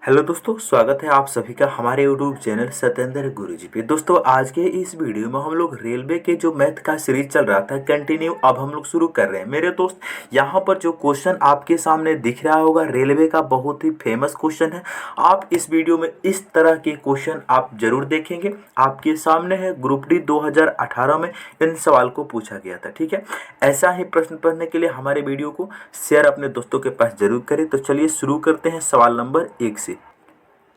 Hello दोस्तों, स्वागत है आप सभी का हमारे यूट्यूब चैनल सत्येंद्र गुरुजी पे। दोस्तों आज के इस वीडियो में हम लोग रेलवे के जो मैथ का सीरीज चल रहा था कंटिन्यू अब हम लोग शुरू कर रहे हैं। मेरे दोस्त यहाँ पर जो क्वेश्चन आपके सामने दिख रहा होगा रेलवे का बहुत ही फेमस क्वेश्चन है। आप इस वीडियो में इस तरह के क्वेश्चन आप जरूर देखेंगे। आपके सामने है ग्रुप डी 2018 में इन सवाल को पूछा गया था। ठीक है, ऐसा ही प्रश्न पढ़ने के लिए हमारे वीडियो को शेयर अपने दोस्तों के पास जरूर करें। तो चलिए शुरू करते हैं सवाल नंबर 1 से।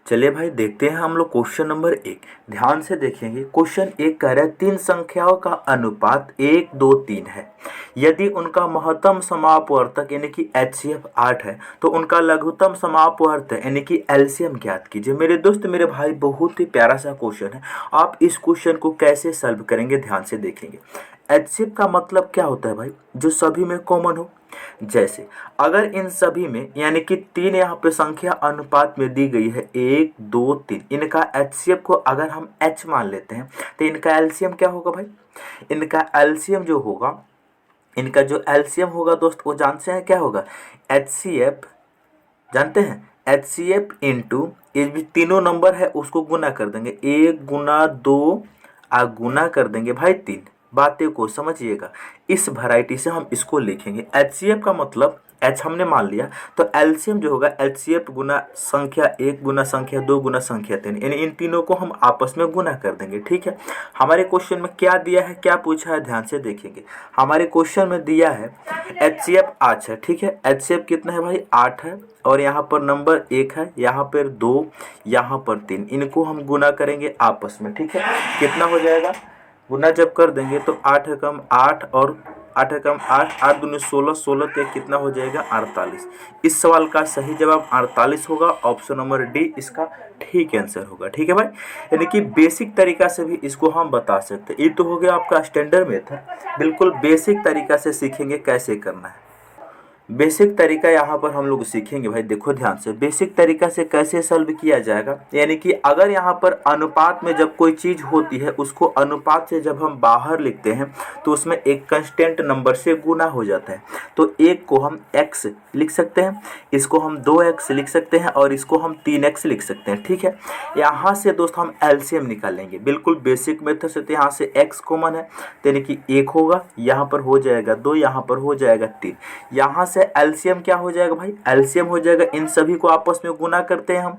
चलिए भाई देखते हैं हम लोग क्वेश्चन नंबर 1। ध्यान से देखेंगे। क्वेश्चन 1 कह रहा है तीन संख्याओं का अनुपात 1 2 3 है। यदि उनका महत्तम समापवर्तक यानी कि HCF 8 है तो उनका लघुत्तम समापवर्तक यानी कि LCM ज्ञात कीजिए। मेरे दोस्त मेरे भाई बहुत ही प्यारा सा क्वेश्चन है। आप इस क्वेश्चन को कैसे सॉल्व करेंगे ध्यान से देखेंगे। HCF का मतलब क्या होता है भाई? जो सभी में कॉमन हो। जैसे अगर इन सभी में यानी कि तीन यहाँ पे संख्या अनुपात में दी गई है 1 2 3, इनका HCF को अगर हम H मान लेते हैं तो इनका LCM क्या होगा भाई? इनका LCM जो होगा, इनका जो LCM होगा दोस्त वो जानते हैं क्या होगा? HCF जानते हैं? HCF इंटू ये भी तीनों नंबर है उसको गुना कर देंगे, 1 गुना 2 गुना कर देंगे भाई 3। बातें को समझिएगा। इस वैरायटी से हम इसको लिखेंगे। HCF का मतलब H हमने मान लिया तो LCM जो होगा HCF गुना संख्या 1 गुना संख्या 2 गुना संख्या 3, यानी इन तीनों को हम आपस में गुना कर देंगे। ठीक है, हमारे क्वेश्चन में क्या दिया है, क्या पूछा है, ध्यान से देखेंगे। हमारे क्वेश्चन में दिया है HCF 8 है। ठीक है, HCF कितना है भाई? 8 है और यहाँ पर नंबर 1 है, यहाँ पर 2, यहाँ पर 3, इनको हम गुना करेंगे आपस में। ठीक है, कितना हो जाएगा? गुना जब कर देंगे तो 8 एकम 8 और 8 एकम 8, 8 दूनी 16, 16 के कितना हो जाएगा? 48। इस सवाल का सही जवाब 48 होगा। ऑप्शन नंबर डी इसका ठीक आंसर होगा। ठीक है भाई, यानी कि बेसिक तरीका से भी इसको हम बता सकते हैं। ये तो हो गया आपका स्टैंडर्ड मेथड। बिल्कुल बेसिक तरीका से सीखेंगे कैसे करना है। बेसिक तरीका यहाँ पर हम लोग सीखेंगे भाई। देखो ध्यान से, बेसिक तरीका से कैसे सॉल्व किया जाएगा, यानी कि अगर यहाँ पर अनुपात में जब कोई चीज़ होती है उसको अनुपात से जब हम बाहर लिखते हैं तो उसमें एक कांस्टेंट नंबर से गुना हो जाता है। तो एक को हम x लिख सकते हैं, इसको हम 2x लिख सकते हैं और इसको हम 3x लिख सकते हैं। ठीक है, यहाँ से दोस्त हम LCM निकालेंगे बिल्कुल बेसिक मेथड से। तो यहाँ से x कॉमन है तो यानी कि 1 होगा, यहाँ पर हो जाएगा 2, यहाँ पर हो जाएगा 3। यहाँ से LCM क्या हो जाएगा भाई? LCM हो जाएगा, इन सभी को आपस में गुना करते हैं हम,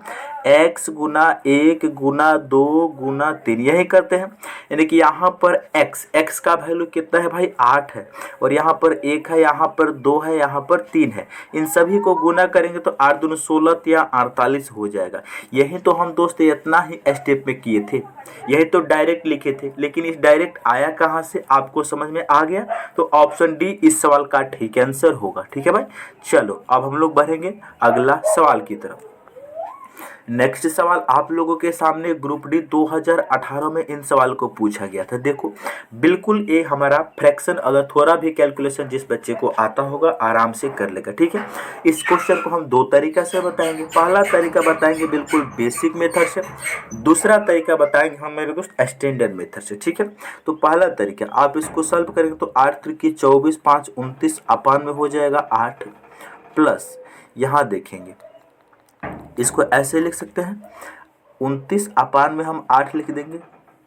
x गुना 1 गुना 2 गुना 3 यही करते हैं। यानी कि यहाँ पर x का वैल्यू कितना है भाई? 8 है और यहाँ पर 1 है, यहाँ पर 2 है, यहाँ पर 3 है। इन सभी को गुना करेंगे तो 8 दूनी 16 या 48 हो जाएगा। यही तो हम दोस्त इतना ही स्टेप में किए थे, यही तो डायरेक्ट लिखे थे। लेकिन इस डायरेक्ट आया कहाँ से, आपको समझ में आ गया? तो ऑप्शन डी इस सवाल का ठीक आंसर होगा। ठीक है भाई, चलो अब हम लोग बढ़ेंगे अगला सवाल की तरफ। नेक्स्ट सवाल आप लोगों के सामने ग्रुप डी 2018 में इन सवाल को पूछा गया था। देखो बिल्कुल ये हमारा फ्रैक्शन, अगर थोड़ा भी कैलकुलेशन जिस बच्चे को आता होगा आराम से कर लेगा। ठीक है, इस क्वेश्चन को हम दो तरीका से बताएंगे। पहला तरीका बताएंगे बिल्कुल बेसिक मेथड से, दूसरा तरीका बताएंगे हम मेरे दोस्त स्टैंडर्ड मेथड से। ठीक है, तो पहला तरीका आप इसको सॉल्व करेंगे तो 8 त्रिकी 24, 5 29 अपान में हो जाएगा 8 प्लस, यहाँ देखेंगे इसको ऐसे लिख सकते हैं 29 अपान में हम 8 लिख देंगे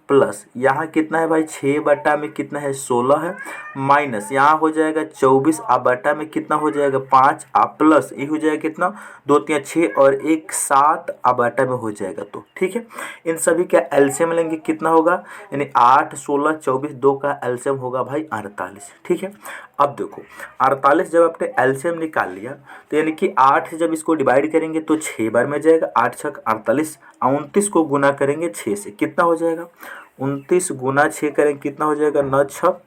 प्लस यहाँ कितना है भाई? 6 बटा में कितना है? 16 है, माइनस यहाँ हो जाएगा 24 बटा में कितना हो जाएगा? 5 प्लस ये हो जाएगा कितना? 2 3 6 और 1 7 बटा में हो जाएगा। तो ठीक है, इन सभी का एलसीएम लेंगे कितना होगा? यानी 8 16 24 2 का एलसीएम होगा भाई 48। ठीक है, अब देखो 48 जब आपने एलसीएम निकाल लिया तो यानी कि 8 जब इसको डिवाइड करेंगे तो 6 बार में जाएगा, 8 छक 48, 29 को गुना करेंगे 6 से कितना हो जाएगा? 29 गुना 6 करेंगे कितना हो जाएगा? 9 छक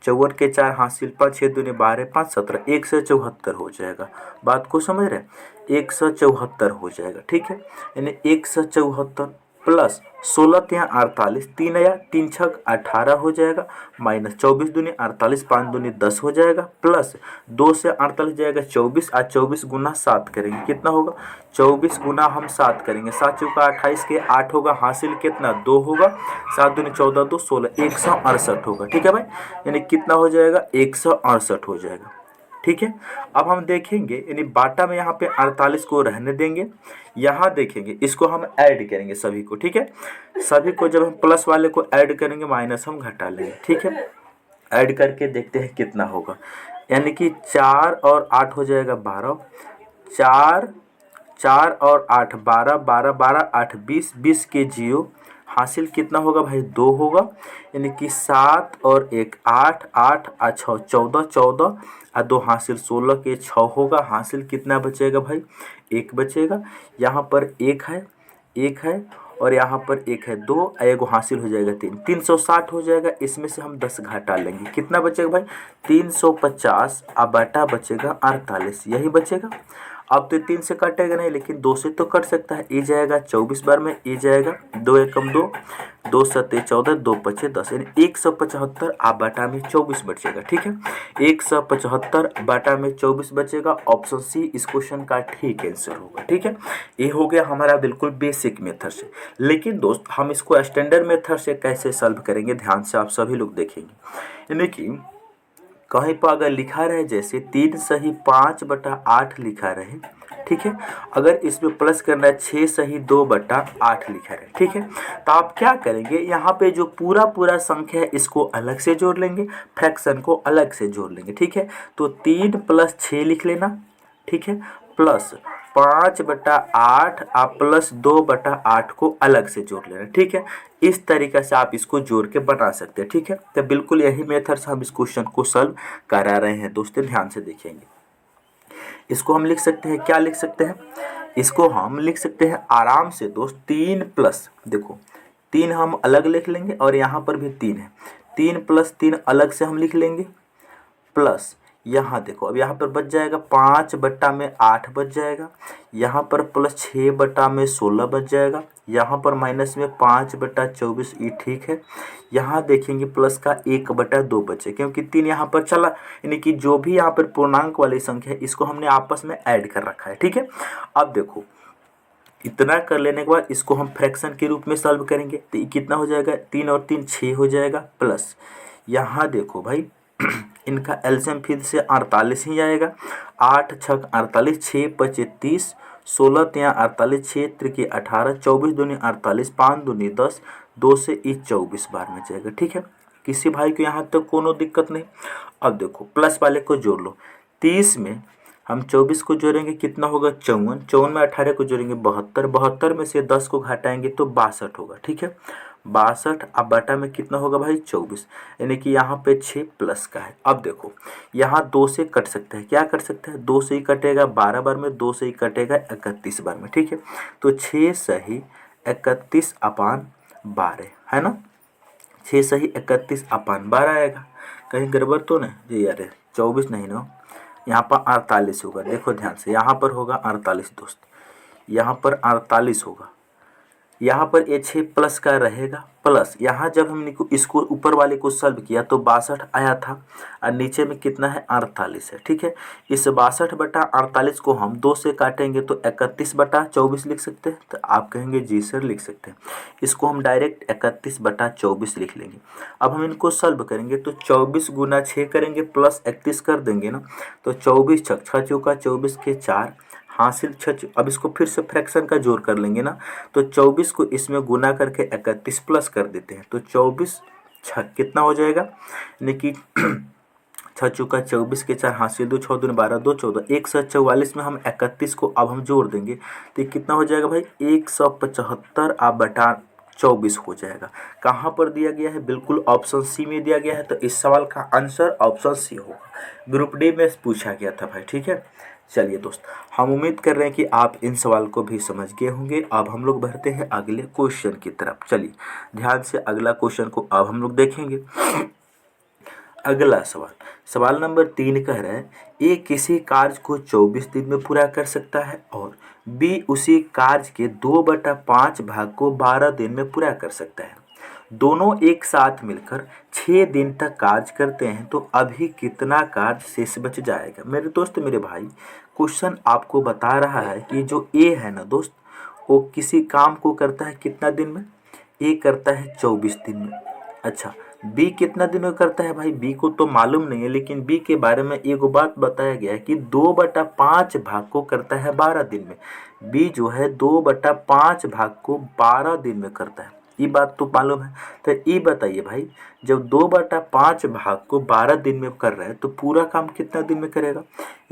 54 के 4 हासिल 5, 6 दूनी 12 5 17, 174 हो जाएगा। बात को समझ रहे हैं? 174 हो जाएगा। ठीक है, यानी 174 प्लस 16 या 48, 3 या 3 छक 18 हो जाएगा, माइनस 24 दूनी 48, 5 दूनी 10 हो जाएगा, प्लस 2 से 48 जाएगा 24, 24 गुना 7 करेंगे कितना होगा? 24 गुना हम 7 करेंगे, 7 चौका 28 के 8 होगा, हासिल कितना? 2 होगा, 7 दूनी 14 2 16, 168 होगा। ठीक है भाई, यानी कितना हो जाएगा? 168 हो जाएगा। ठीक है। अब हम देखेंगे यानी बाटा में यहाँ पे 48 को रहने देंगे, यहाँ देखेंगे इसको हम ऐड करेंगे सभी को, ठीक है। सभी को जब हम प्लस वाले को ऐड करेंगे माइनस हम घटा लेंगे, ठीक है। ऐड करके देखते हैं कितना होगा, यानी कि 4 और 8 हो जाएगा 12, 4 4 और 8 12, 12 12 8 20, 20 के जीरो हासिल कितना होगा भाई 2 होगा, यानी कि 7 और 1 8, 8 और 6 14, 14 और 2 हासिल 16 के 6 होगा, हासिल कितना बचेगा भाई 1 बचेगा। यहाँ पर 1 है, 1 है और यहाँ पर 1 है, 2 एगो हासिल हो जाएगा 3, 360 हो जाएगा। इसमें से हम 10 घटा लेंगे, कितना बचेगा भाई 350 और बटा बचेगा 48, यही बचेगा। अब तो 3 से कटेगा नहीं, लेकिन 2 से तो कट सकता है। ये जाएगा 24 बार में, ये जाएगा 2 एकम 2, 2 सत्ते 14, 2 पचे 10, यानी 175 आ बटा में 24 बचेगा, ठीक है। 175 बटा में 24 बचेगा। ऑप्शन सी इस क्वेश्चन का ठीक आंसर होगा, ठीक है। ये हो गया हमारा बिल्कुल बेसिक मेथड से। लेकिन दोस्त हम इसको स्टैंडर्ड मेथड से कैसे सॉल्व करेंगे, ध्यान से आप सभी लोग देखेंगे। यानी कि कहीं पर अगर लिखा रहे जैसे 3 सही 5/8 लिखा रहे, ठीक है। अगर इसमें प्लस करना है 6 सही 2/8 लिखा रहे, ठीक है। तो आप क्या करेंगे, यहाँ पे जो पूरा पूरा संख्या है इसको अलग से जोड़ लेंगे, फ्रैक्शन को अलग से जोड़ लेंगे, ठीक है। तो 3 + 6 लिख लेना, ठीक है, प्लस 5/8 और प्लस 2/8 को अलग से जोड़ लेना, ठीक है। इस तरीके से आप इसको जोड़ के बना सकते हैं, ठीक है। तो बिल्कुल यही मेथड से हम इस क्वेश्चन को सॉल्व करा रहे हैं दोस्तों, ध्यान से देखेंगे। इसको हम लिख सकते हैं, क्या लिख सकते हैं, इसको हम लिख सकते हैं आराम से दोस्त 3 प्लस, देखो 3 हम अलग लिख लेंगे और यहाँ पर भी 3 है, 3 + 3 अलग से हम लिख लेंगे, प्लस यहाँ देखो अब यहाँ पर बच जाएगा 5/8 बच जाएगा, यहाँ पर प्लस 6/16 बच जाएगा, यहाँ पर माइनस में 5/24, ये ठीक है। यहाँ देखेंगे प्लस का 1/2 बचे, क्योंकि 3 यहाँ पर चला, यानी कि जो भी यहाँ पर पूर्णांक वाली संख्या है इसको हमने आपस में ऐड कर रखा है, ठीक है। अब देखो इतना कर लेने के बाद इसको हम फ्रैक्शन के रूप में सॉल्व करेंगे, तो ये कितना हो जाएगा 3 और 3 6 हो जाएगा, प्लस यहाँ देखो भाई इनका एलसीएम फिर से 48 ही आएगा, 8 छक 48, 6 पचे 30, 16 तिया 48, 6 त्रिके 18, 24 दूनी 48, 5 दूनी 10, 2 से ई 24 बार में जाएगा, ठीक है। किसी भाई को यहाँ तक कोनो दिक्कत नहीं। अब देखो प्लस वाले को जोड़ लो, 30 में हम 24 को जोड़ेंगे कितना होगा 54, 54 में 18 को जोड़ेंगे 72, 72 में से 10 को घटाएंगे तो 62 होगा, ठीक है। 62 अब बटा में कितना होगा भाई 24, यानी कि यहाँ पे 6 प्लस का है। अब देखो यहाँ 2 से कट सकता है, क्या कट सकता है 2 से ही कटेगा 12 बार में, 2 से ही कटेगा 31 बार में, ठीक है। तो 6 सही 31/12 है ना, 6 सही 31/12 आएगा। कहीं गड़बड़ तो नहीं जी यार, 24 नहीं ना, यहाँ पर 48 होगा, देखो ध्यान से यहाँ पर होगा 48 दोस्त, यहाँ पर 48 होगा, यहाँ पर ये 6 प्लस का रहेगा, प्लस यहाँ जब हमने इसको ऊपर वाले को सॉल्व किया तो 62 आया था और नीचे में कितना है 48 है, ठीक है। इस 62/48 को हम 2 से काटेंगे तो 31/24 लिख सकते हैं, तो आप कहेंगे जी सर लिख सकते हैं। इसको हम डायरेक्ट 31/24 लिख लेंगे। अब हम इनको सॉल्व करेंगे तो 24 × 6 करेंगे प्लस 31 कर देंगे ना, तो 24 छक 6 चौका 24 के 4 हासिल 6। अब इसको फिर से फ्रैक्शन का जोड़ कर लेंगे ना, तो 24 को इसमें गुना करके 31 प्लस कर देते हैं, तो 24 छक कितना हो जाएगा, यानी कि 6 चौका 24 के 4 हासिल 2 6 दूनी 12 2 14, 144 में हम 31 को अब हम जोड़ देंगे तो कितना हो जाएगा भाई 175/24 हो जाएगा। कहाँ पर दिया गया है, बिल्कुल ऑप्शन सी में दिया गया है, तो इस सवाल का आंसर ऑप्शन सी होगा। ग्रुप डी में पूछा गया था भाई, ठीक है। चलिए दोस्त हम उम्मीद कर रहे हैं कि आप इन सवाल को भी समझ गए होंगे। अब हम लोग बढ़ते हैं अगले क्वेश्चन की तरफ। चलिए ध्यान से अगला क्वेश्चन को अब हम लोग देखेंगे। अगला सवाल नंबर 3 कह रहा है ए किसी कार्य को 24 दिन में पूरा कर सकता है और बी उसी कार्य के 2/5 भाग को 12 दिन में पूरा कर सकता है। दोनों एक साथ मिलकर 6 दिन तक कार्य करते हैं, तो अभी कितना कार्य शेष बच जाएगा। मेरे दोस्त मेरे भाई क्वेश्चन आपको बता रहा है कि जो ए है ना दोस्त, वो किसी काम को करता है कितना दिन में, ए करता है 24 दिन में। अच्छा बी कितना दिन में करता है भाई, बी को तो मालूम नहीं है, लेकिन बी के बारे में एक बात बताया गया है कि 2/5 भाग को करता है 12 दिन में। बी जो है 2/5 भाग को 12 दिन में करता है, ये बात तो मालूम है। तो ये बताइए भाई, जब 2/5 भाग को 12 दिन में कर रहा है तो पूरा काम कितना दिन में करेगा,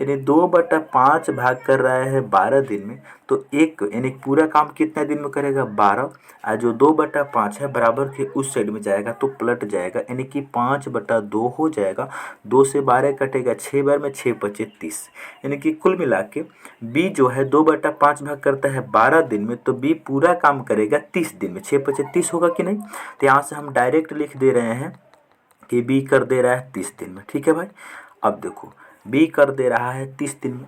यानी 2/5 भाग कर रहा है 12 दिन में, तो एक यानी पूरा काम कितना दिन में करेगा 12, और जो 2/5 है बराबर के उस साइड में जाएगा तो पलट जाएगा, यानी कि 5/2 हो जाएगा। 2 से 12 कटेगा 6 बार में, 6×5 = 30, यानी कि कुल मिला के बी जो है 2/5 भाग करता है 12 दिन में, तो बी पूरा काम करेगा 30 दिन में। 6×5 = 30 होगा कि नहीं, तो यहाँ से हम डायरेक्ट लिख दे रहे हैं कि बी कर दे रहा है 30 दिन में। ठीक है भाई, अब देखो बी कर दे रहा है 30 दिन में।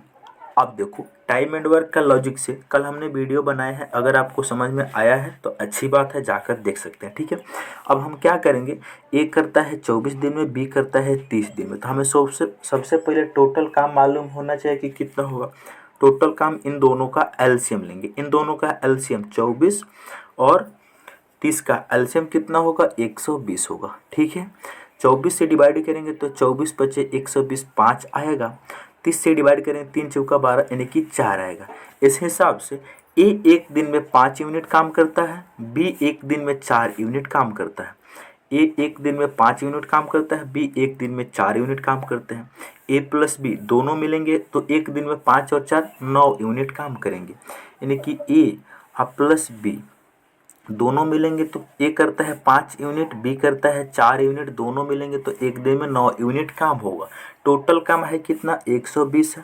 अब देखो टाइम एंड वर्क का लॉजिक से कल हमने वीडियो बनाए हैं, अगर आपको समझ में आया है तो अच्छी बात है, जाकर देख सकते हैं। ठीक है, अब हम क्या करेंगे, ए करता है 24 दिन में, बी करता है 30 दिन में, तो हमें सबसे पहले टोटल काम मालूम होना चाहिए कि कितना होगा। टोटल काम इन दोनों का एलसीएम लेंगे, इन दोनों का एलसीएम 24 और 30 का एलसीएम कितना होगा, 120 होगा। ठीक है, 24 से डिवाइड करेंगे तो 24×5 = 120, 5 आएगा। 30 से डिवाइड करेंगे 3×4 = 12, यानी कि 4 आएगा। इस हिसाब से ए एक दिन में 5 यूनिट काम करता है, बी एक दिन में 4 यूनिट काम करता है। ए एक दिन में 5 यूनिट काम करता है, बी एक दिन में 4 यूनिट काम करते हैं। ए प्लस बी दोनों मिलेंगे तो एक दिन में 5 और 4 9 यूनिट काम करेंगे, यानी कि ए प्लस बी दोनों मिलेंगे तो ए करता है 5 यूनिट, बी करता है 4 यूनिट, दोनों मिलेंगे तो एक दिन में 9 यूनिट काम होगा। टोटल काम है कितना, 120 है,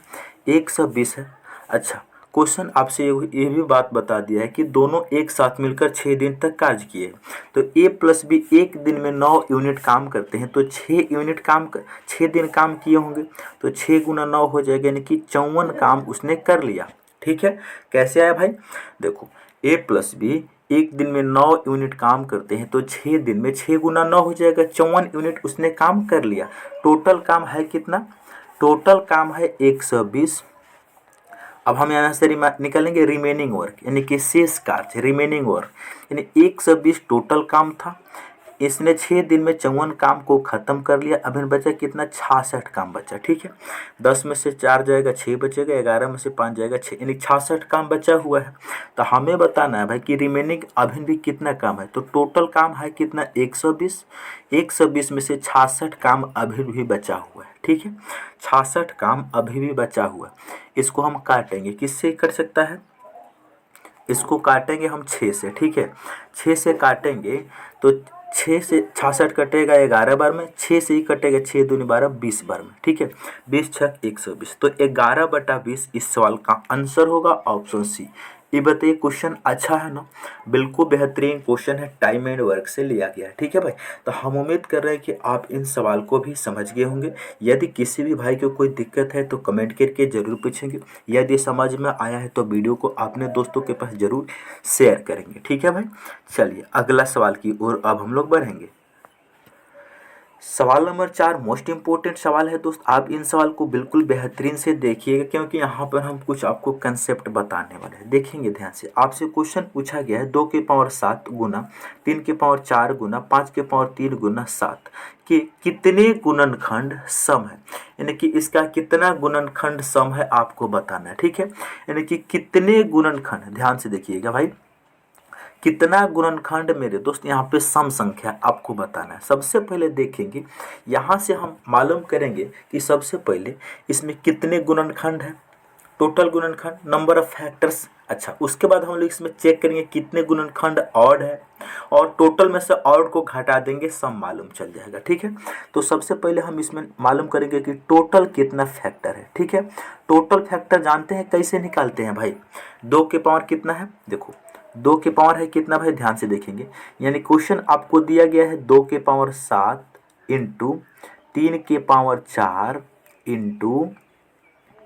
120 है। अच्छा, क्वेश्चन आपसे ये भी बात बता दिया है कि दोनों एक साथ मिलकर 6 दिन तक कार्य किए, तो ए प्लस बी एक दिन में 9 यूनिट काम करते हैं, तो 6 दिन काम किए होंगे, तो 6 × 9 हो जाएगा, यानी कि 54 काम उसने कर लिया। ठीक है, कैसे आया भाई, देखो ए प्लस बी एक दिन में 9 यूनिट काम करते हैं, तो 6 दिन में 6 × 9 हो जाएगा, 54 यूनिट उसने काम कर लिया। टोटल काम है कितना, टोटल काम है 120। अब हम यहाँ से निकालेंगे रिमेनिंग वर्क, यानी कि शेष कार्य, रिमेनिंग वर्क, यानी 120 टोटल काम था, इसने 6 दिन में 54 काम को ख़त्म कर लिया। अब इन बचा कितना, 66 काम बचा। ठीक है, 10 में से 4 जाएगा 6 बचेगा, 11 में से 5 जाएगा 6, यानी 66 काम बचा हुआ है। तो हमें बताना है भाई कि रिमेनिंग अभी भी कितना काम है, तो टोटल काम है कितना, 120। 120 में से 66 काम अभी भी बचा हुआ है। ठीक है, 66 काम अभी भी बचा हुआ है। इसको हम काटेंगे, किससे कर सकता है, इसको काटेंगे हम 6 से। ठीक है, 6 से काटेंगे तो 6 से 66 कटेगा 11 बार में, 6 से ही कटेगा 6 दूनी 12, 20 बार में। ठीक है, 20×6 = 120, तो 11/20 इस सवाल का आंसर होगा ऑप्शन सी। ये बताइए क्वेश्चन अच्छा है ना, बिल्कुल बेहतरीन क्वेश्चन है, टाइम एंड वर्क से लिया गया है। ठीक है भाई, तो हम उम्मीद कर रहे हैं कि आप इन सवाल को भी समझ गए होंगे। यदि किसी भी भाई को कोई दिक्कत है तो कमेंट करके ज़रूर पूछेंगे, यदि समझ में आया है तो वीडियो को अपने दोस्तों के पास ज़रूर शेयर करेंगे। ठीक है भाई, चलिए अगला सवाल की ओर अब हम लोग बढ़ेंगे। सवाल नंबर 4 मोस्ट इम्पोर्टेंट सवाल है दोस्त, आप इन सवाल को बिल्कुल बेहतरीन से देखिएगा, क्योंकि यहाँ पर हम कुछ आपको कंसेप्ट बताने वाले हैं। देखेंगे ध्यान से, आपसे क्वेश्चन पूछा गया है 2⁻7 गुना 3⁻4 गुना 5⁻3 गुना 7 के कितने गुणनखंड सम है, यानी कि इसका कितना गुणनखंड सम है आपको बताना है। ठीक है, यानी कि कितने गुणनखंड, ध्यान से देखिएगा भाई, कितना गुणनखंड मेरे दोस्त, यहाँ पे सम संख्या आपको बताना है। सबसे पहले देखेंगे, यहाँ से हम मालूम करेंगे कि सबसे पहले इसमें कितने गुणनखंड है, टोटल गुणनखंड, नंबर ऑफ फैक्टर्स। अच्छा, उसके बाद हम लोग इसमें चेक करेंगे कितने गुणनखंड ऑड है, और टोटल में से ऑड को घटा देंगे, सम मालूम चल जाएगा। ठीक है, तो सबसे पहले हम इसमें मालूम करेंगे कि टोटल कितना फैक्टर है। ठीक है, टोटल फैक्टर जानते हैं कैसे निकालते हैं भाई, 2 के पावर कितना है, देखो 2 के पावर है कितना भाई, ध्यान से देखेंगे, यानी क्वेश्चन आपको दिया गया है 2⁻7 इंटू 3⁻4 इंटू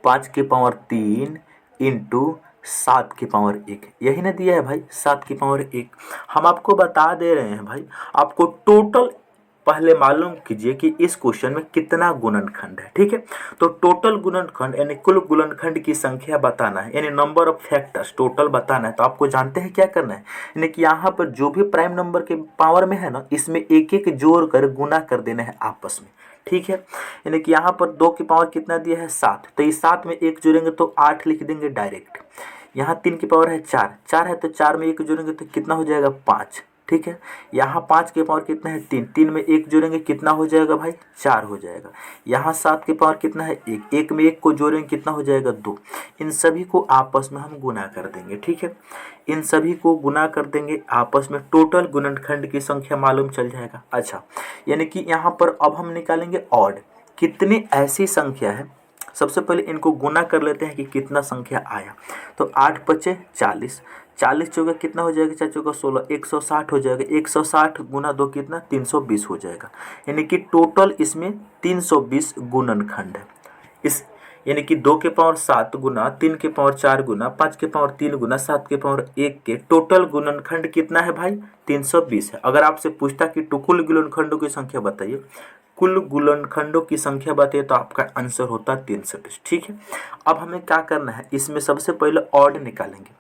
5⁻3 इंटू 7⁻1, यही ना दिया है भाई, 7⁻1। हम आपको बता दे रहे हैं भाई, आपको टोटल पहले मालूम कीजिए कि इस क्वेश्चन में कितना गुणनखंड है। ठीक है, तो टोटल गुणनखंड यानी कुल गुणनखंड की संख्या बताना है, यानी नंबर ऑफ फैक्टर्स टोटल बताना है। तो आपको जानते हैं क्या करना है, यानी कि यहाँ पर जो भी प्राइम नंबर के पावर में है ना, इसमें एक एक जोड़ कर गुना कर देना है आपस में। ठीक है, यानी कि यहाँ पर 2 की पावर कितना दिया है 7, तो इस 7 में एक जोड़ेंगे तो 8 लिख देंगे डायरेक्ट। यहाँ 3 की पावर है 4, 4 है तो 4 में एक जोड़ेंगे तो कितना हो जाएगा 5। ठीक है, यहाँ 5 के पावर कितना है 3, 3 में एक जोड़ेंगे कितना हो जाएगा भाई 4 हो जाएगा। यहाँ 7 के पावर कितना है 1, 1 में एक को जोड़ेंगे कितना हो जाएगा 2। इन सभी को आपस में हम गुना कर देंगे। ठीक है, इन सभी को गुना कर देंगे आपस में, टोटल गुणनखंड की संख्या मालूम चल जाएगा। अच्छा, यानी कि यहाँ पर अब हम निकालेंगे ऑड, कितनी ऐसी संख्या है। सबसे पहले इनको गुना कर लेते हैं कि कितना संख्या आया। तो 8 पचे 40, 40 चौका कितना हो जाएगा 4 चौका 16, 160 हो जाएगा। 160 गुना 2 कितना 320 हो जाएगा, यानी कि टोटल इसमें 320 गुणनखंड है। इस यानी कि 2 के पावर 7 गुना, 3 के पावर 4 गुना, 5 के पावर 3 गुना, 7 के पावर 1 के टोटल गुणनखंड कितना है भाई 320 है। अगर आपसे पूछता कि कुल गुणनखंडों की संख्या बताइए, कुल गुणनखंडों की संख्या बताइए, तो आपका आंसर होता है 320। ठीक है, अब हमें क्या करना है, इसमें सबसे पहले ऑड निकालेंगे।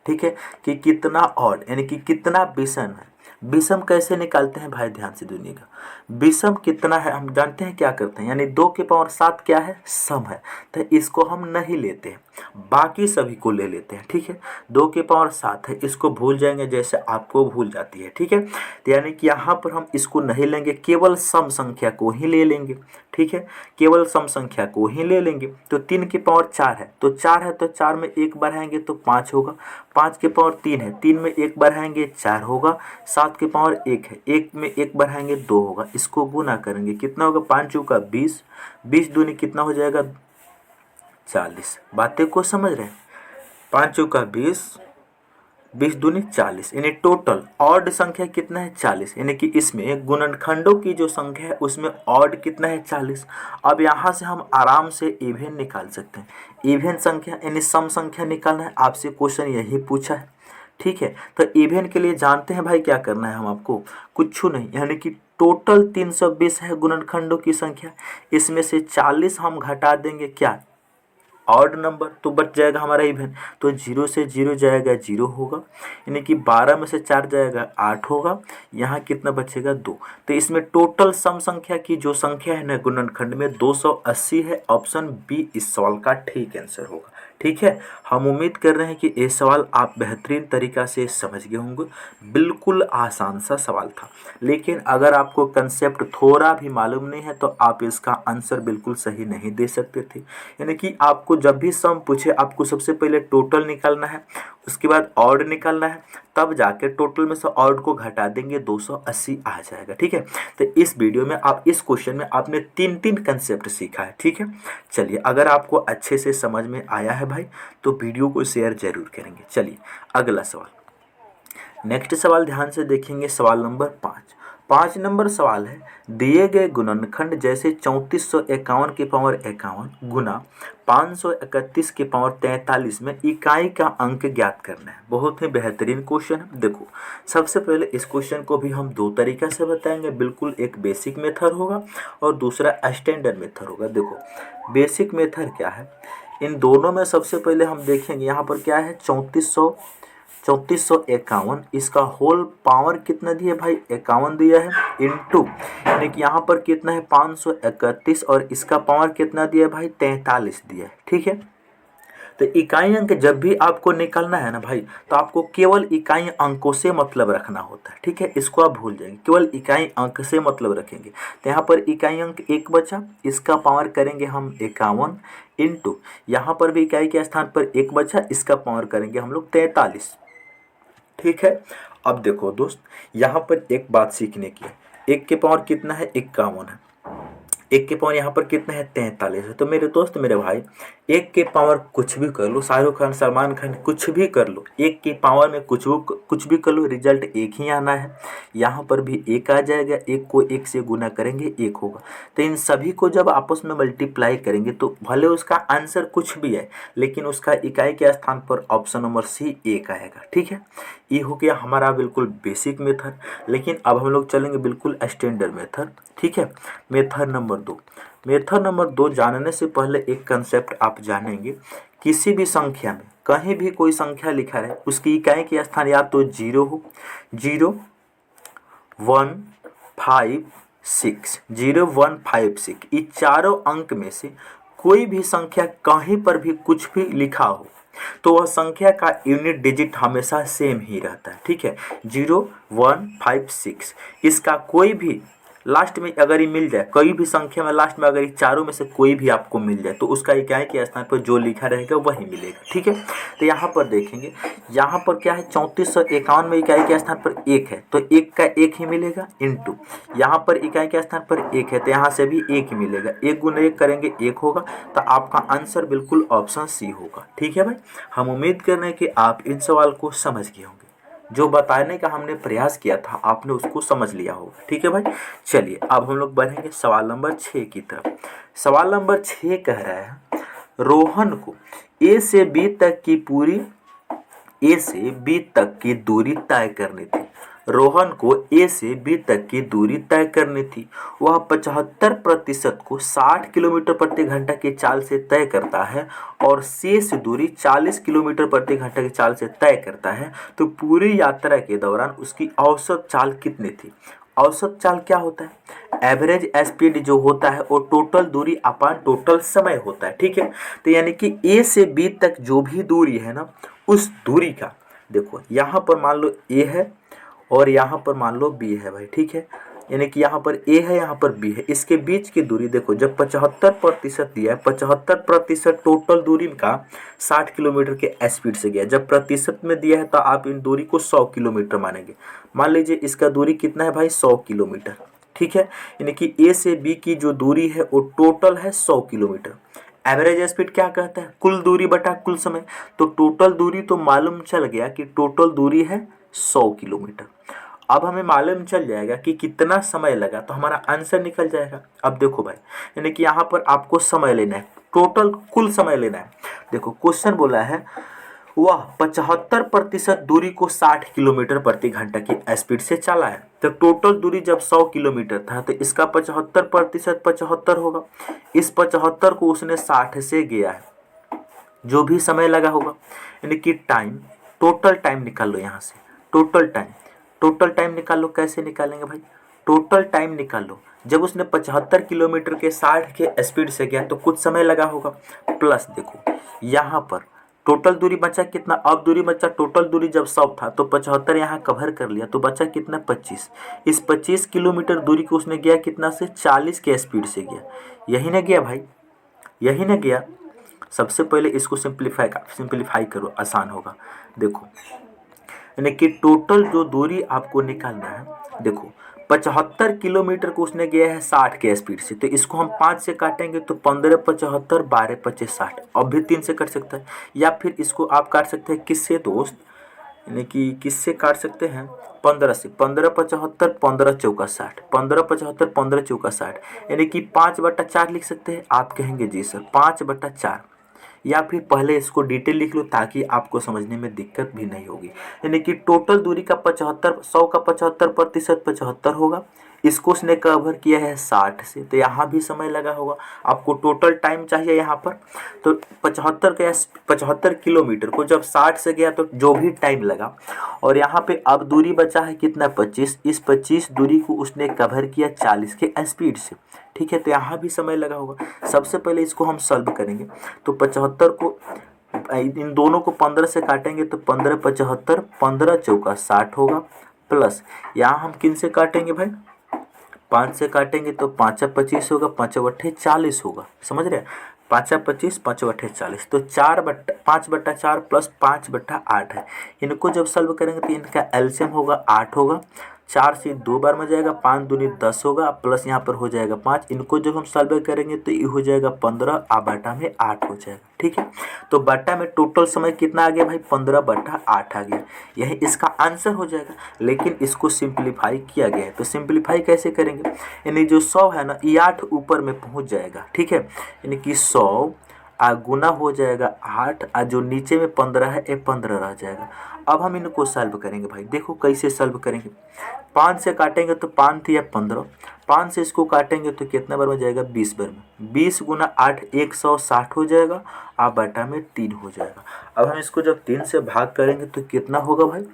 ठीक है, कि कितना ऑड यानी कि कितना विषम है। विषम कैसे निकालते हैं भाई, ध्यान से सुनिएगा। विषम कितना है हम जानते हैं, क्या करते हैं, यानी 2 के पावर 7 क्या है सम है, तो इसको हम नहीं लेते हैं, बाकी सभी को ले लेते हैं। ठीक है, 2 के पावर 7 है, इसको भूल जाएंगे जैसे आपको भूल जाती है। ठीक है, तो यानी कि यहाँ पर हम इसको नहीं लेंगे, केवल सम संख्या को ही ले लेंगे। ठीक है, केवल सम संख्या को ही ले लेंगे। तो 3 की पावर 4 है, तो 4 है तो 4 में एक बढ़ाएंगे तो 5 होगा। 5 के पावर 3 है, 3 में एक बढ़ाएंगे 4 होगा। 7 के पावर 1 है, 1 में एक बढ़ाएंगे 2 होगा। इसको गुना करेंगे कितना होगा 5 चौका 20, 20 दूनी कितना हो जाएगा 40। बातें को समझ रहे हैं, 5 चौका 20, 20 दूनी 40, यानी टोटल ऑड संख्या कितना है 40, यानी कि इसमें गुणनखंडों की जो संख्या है उसमें ऑड कितना है 40। अब यहाँ से हम आराम से इवेन निकाल सकते हैं। इवेन संख्या यानी सम संख्या निकालना है, आपसे क्वेश्चन यही पूछा है। ठीक है, तो इवेन के लिए जानते हैं भाई क्या करना है हम आपको, कुछ नहीं, यानी कि टोटल 320 है गुणनखंडों की संख्या, इसमें से 40 हम घटा देंगे क्या ऑड नंबर, तो बच जाएगा हमारा इवन। तो 0 से 0 जाएगा 0 होगा, यानी कि 12 में से 4 जाएगा 8 होगा। यहाँ कितना बचेगा 2। तो इसमें टोटल सम संख्या की जो संख्या है ना गुणनखंड में 280 है। ऑप्शन बी इस सवाल का ठीक आंसर होगा। ठीक है, हम उम्मीद कर रहे हैं कि ये सवाल आप बेहतरीन तरीक़ा से समझ गए होंगे। बिल्कुल आसान सा सवाल था, लेकिन अगर आपको कंसेप्ट थोड़ा भी मालूम नहीं है तो आप इसका आंसर बिल्कुल सही नहीं दे सकते थे। यानी कि आपको जब भी सम पूछे आपको सबसे पहले टोटल निकालना है, उसके बाद ऑड निकालना है, तब जाके टोटल में से ऑड को घटा देंगे 280 आ जाएगा। ठीक है, तो इस वीडियो में आप इस क्वेश्चन में आपने 3 कंसेप्ट सीखा है। ठीक है, चलिए अगर आपको अच्छे से समझ में आया है भाई तो वीडियो को शेयर जरूर करेंगे। चलिए अगला सवाल, नेक्स्ट सवाल ध्यान से देखेंगे। सवाल नंबर 5 नंबर सवाल है, दिए गए गुणनखंड जैसे 3451 के पावर 51 गुना 531 के पावर 43 में इकाई का अंक ज्ञात करना है। बहुत ही बेहतरीन क्वेश्चन है। देखो सबसे पहले इस क्वेश्चन को भी हम 2 तरीक़ा से बताएंगे। बिल्कुल एक बेसिक मेथड होगा और दूसरा स्टैंडर्ड मेथड होगा। देखो बेसिक मेथड क्या है, इन दोनों में सबसे पहले हम देखेंगे यहाँ पर क्या है 3451, इसका होल पावर कितना दिया भाई 51 दिया है, इनटू यानी कि यहाँ पर कितना है 531 और इसका पावर कितना दिया है भाई 43 दिया है। ठीक है, तो इकाई अंक जब भी आपको निकालना है ना भाई तो आपको केवल इकाई अंकों से मतलब रखना होता है। ठीक है, इसको आप भूल जाएंगे, केवल इकाई अंक से मतलब रखेंगे। तो यहाँ पर इकाई अंक 1 बचा, इसका पावर करेंगे हम 51 इंटू यहाँ पर भी इकाई के स्थान पर 1 बचा, इसका पावर करेंगे हम लोग 43। ठीक है, अब देखो दोस्त यहाँ पर एक बात सीखने की है, 1 के पावर कितना है 51 है, 1 के पावर यहाँ पर कितना है 43 है। तो मेरे दोस्त मेरे भाई 1 के पावर कुछ भी कर लो, शाहरुख खान सलमान खान कुछ भी कर लो, 1 के पावर में कुछ भी कर लो, रिजल्ट एक ही आना है। यहाँ पर भी 1 आ जाएगा, 1 को 1 से गुना करेंगे 1 होगा। तो इन सभी को जब आपस में मल्टीप्लाई करेंगे तो भले उसका आंसर कुछ भी है, लेकिन उसका इकाई के स्थान पर ऑप्शन नंबर सी 1 आएगा। ठीक है, ये हो गया हमारा बिल्कुल बेसिक मेथड। लेकिन अब हम लोग चलेंगे बिल्कुल स्टैंडर्ड मेथड। ठीक है, मेथड नंबर 2 जानने से पहले एक कंसेप्ट आप जानेंगे। किसी भी संख्या में कहीं भी कोई संख्या लिखा रहे, उसकी इकाई के स्थान या तो 0 हो, 0 1 5 6, 0 1 5 6, ये चारों अंक में से कोई भी संख्या कहीं पर भी कुछ भी लिखा हो तो वह संख्या का यूनिट डिजिट हमेशा सेम ही रहता है। ठीक है, 0 1 5 6, इसका कोई भी लास्ट में अगर ये मिल जाए, कोई भी संख्या में लास्ट में अगर ये चारों में से कोई भी आपको मिल जाए तो उसका इकाई के स्थान पर जो लिखा रहेगा वही मिलेगा। ठीक है, तो यहाँ पर देखेंगे, यहाँ पर क्या है 3451 में इकाई के स्थान पर 1 है तो 1 का 1 ही मिलेगा, इंटू यहाँ पर इकाई के स्थान पर 1 है तो यहाँ से भी 1 ही मिलेगा, 1 गुना 1 करेंगे 1 होगा। तो आपका आंसर बिल्कुल ऑप्शन सी होगा। ठीक है भाई, हम उम्मीद कर रहे हैं कि आप इन सवाल को समझ गए होंगे, जो बताने का हमने प्रयास किया था आपने उसको समझ लिया होगा। ठीक है भाई, चलिए अब हम लोग बढ़ेंगे सवाल नंबर 6 की तरफ। सवाल नंबर 6 कह रहा है रोहन को ए से बी तक की दूरी तय करनी थी। रोहन को ए से बी तक की दूरी तय करनी थी। वह 75% को 60 किलोमीटर प्रति घंटा की चाल से तय करता है और शेष दूरी 40 किलोमीटर प्रति घंटा की चाल से तय करता है। तो पूरी यात्रा के दौरान उसकी औसत चाल कितनी थी। औसत चाल क्या होता है, एवरेज स्पीड जो होता है वो टोटल दूरी अपान टोटल समय होता है। ठीक है, तो यानी कि ए से बी तक जो भी दूरी है ना, उस दूरी का देखो यहाँ पर मान लो ए है और यहाँ पर मान लो बी है भाई। ठीक है, यानी कि यहाँ पर ए है यहाँ पर बी है, इसके बीच की दूरी देखो जब 75% दिया है, 75% टोटल दूरी का 60 किलोमीटर के स्पीड से गया। जब प्रतिशत में दिया है तो आप इन दूरी को 100 किलोमीटर मानेंगे। मान लीजिए इसका दूरी कितना है भाई 100 किलोमीटर। ठीक है, यानी कि ए से बी की जो दूरी है वो टोटल है 100 किलोमीटर। एवरेज स्पीड क्या कहता है, कुल दूरी बटा कुल समय। तो टोटल दूरी तो मालूम चल गया कि टोटल दूरी है 100 किलोमीटर। अब हमें मालूम चल जाएगा कि कितना समय लगा तो हमारा आंसर निकल जाएगा। अब देखो भाई, यानी कि यहाँ पर आपको समय लेना है, टोटल कुल समय लेना है। देखो क्वेश्चन बोला है वह 75% दूरी को 60 किलोमीटर प्रति घंटा की स्पीड से चला है। तो टोटल दूरी जब 100 किलोमीटर था तो इसका 75% 75 होगा। इस 75 को उसने 60 से गया है, जो भी समय लगा होगा, यानी कि टाइम, टोटल टाइम निकाल लो। यहाँ से टोटल टाइम निकाल लो। कैसे निकालेंगे भाई, टोटल टाइम निकाल लो। जब उसने 75 किलोमीटर के 60 के स्पीड से गया तो कुछ समय लगा होगा, प्लस देखो यहाँ पर टोटल दूरी बचा कितना, अब दूरी बचा, टोटल दूरी जब 100 था तो 75 यहाँ कवर कर लिया तो बचा कितना 25। इस 25 किलोमीटर दूरी को उसने गया कितना से 40 के स्पीड से गया। यही ना गया भाई, यही ना गया। सबसे पहले इसको सिंप्लीफाई करो, आसान होगा। देखो यानी कि टोटल जो दूरी आपको निकालना है, देखो 75 किलोमीटर को उसने गया है 60 के स्पीड से, तो इसको हम 5 से काटेंगे तो 15 75 12 25 60। अब भी 3 से कट सकता है, या फिर इसको आप काट सकते हैं किससे दोस्त, यानी कि किससे काट सकते हैं 15 से। 15 75 15 चौका 60, 15 75 15 चौका 60, यानी कि 5/4 लिख सकते हैं। आप कहेंगे जी सर 5/4, या फिर पहले इसको डिटेल लिख लो ताकि आपको समझने में दिक्कत भी नहीं होगी। यानी कि टोटल दूरी का 75, 100 का 75% 75 होगा। इसको उसने कवर किया है 60 से, तो यहाँ भी समय लगा होगा। आपको टोटल टाइम चाहिए यहाँ पर, तो 75 किलोमीटर को जब 60 से गया तो जो भी टाइम लगा, और यहाँ पे अब दूरी बचा है कितना 25। इस 25 दूरी को उसने कवर किया 40 के स्पीड से। ठीक है, तो यहाँ भी समय लगा होगा। सबसे पहले इसको हम सॉल्व करेंगे तो 75 को इन दोनों को 15 से काटेंगे तो 15 75 15 चौका 60 होगा, प्लस यहाँ हम किन से काटेंगे भाई 5 से काटेंगे तो 5 25 होगा, 5 अट्ठे 40 होगा। समझ रहे हैं, 5 25 5 अट्ठे 40, तो 5/4 प्लस 5/8 है। इनको जब सॉल्व करेंगे तो इनका एलसीएम होगा 8 होगा, 4 से 2 बार में जाएगा, 5 दूनी 10 होगा, प्लस यहाँ पर हो जाएगा 5। इनको जब हम सॉल्व करेंगे तो ये हो जाएगा 15 आ बटा में 8 हो जाएगा। ठीक है, तो बटा में टोटल समय कितना आ गया भाई, 15/8 आ गया। यही इसका आंसर हो जाएगा। लेकिन इसको सिंप्लीफाई किया गया है, तो सिंप्लीफाई कैसे करेंगे, यानी जो 100 है ना, ये 8 ऊपर में पहुँच जाएगा। ठीक है, यानी कि 100 गुना हो जाएगा 8, जो नीचे में 15 है, ये 15 रह जाएगा। अब हम इनको सॉल्व करेंगे भाई, देखो कैसे सॉल्व करेंगे। 5 से काटेंगे तो 5 थी 15, 5 से इसको काटेंगे तो कितना बार में जाएगा, 20 बार में। 20 गुना 8 160 हो जाएगा, आप बटा में 3 हो जाएगा। अब हम इसको जब 3 से भाग करेंगे तो कितना होगा भाई,